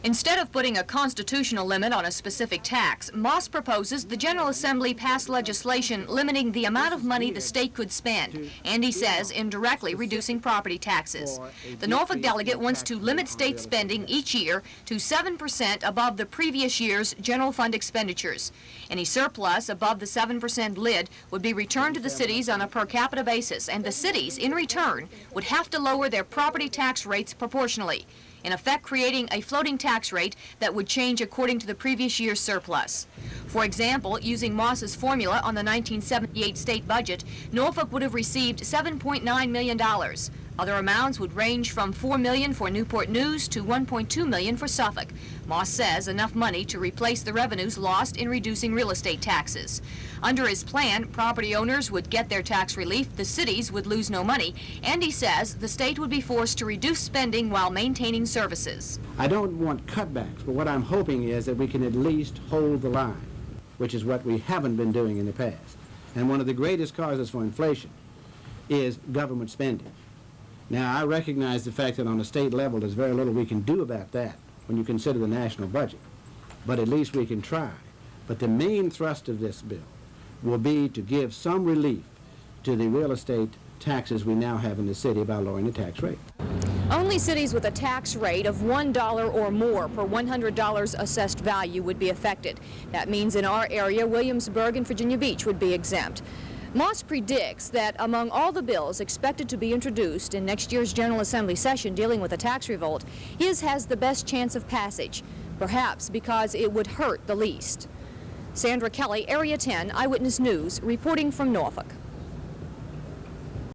Instead of putting a constitutional limit on a specific tax, Moss proposes the General Assembly pass legislation limiting the amount of money the state could spend, and he says indirectly reducing property taxes. The Norfolk delegate wants to limit state spending each year to 7% above the previous year's general fund expenditures. Any surplus above the 7% lid would be returned to the cities on a per capita basis, and the cities, in return, would have to lower their property tax rates proportionally, in effect creating a floating tax rate that would change according to the previous year's surplus. For example, using Moss's formula on the 1978 state budget, Norfolk would have received $7.9 million. Other amounts would range from $4 million for Newport News to $1.2 million for Suffolk. Moss says enough money to replace the revenues lost in reducing real estate taxes. Under his plan, property owners would get their tax relief, the cities would lose no money, and he says the state would be forced to reduce spending while maintaining services. I don't want cutbacks, but what I'm hoping is that we can at least hold the line, which is what we haven't been doing in the past. And one of the greatest causes for inflation is government spending. Now, I recognize the fact that on a state level there's very little we can do about that when you consider the national budget, but at least we can try. But the main thrust of this bill will be to give some relief to the real estate taxes we now have in the city by lowering the tax rate. Only cities with a tax rate of $1 or more per $100 assessed value would be affected. That means in our area, Williamsburg and Virginia Beach would be exempt. Moss predicts that among all the bills expected to be introduced in next year's General Assembly session dealing with a tax revolt, his has the best chance of passage, perhaps because it would hurt the least. Sandra Kelly, Area 10 Eyewitness News, reporting from Norfolk.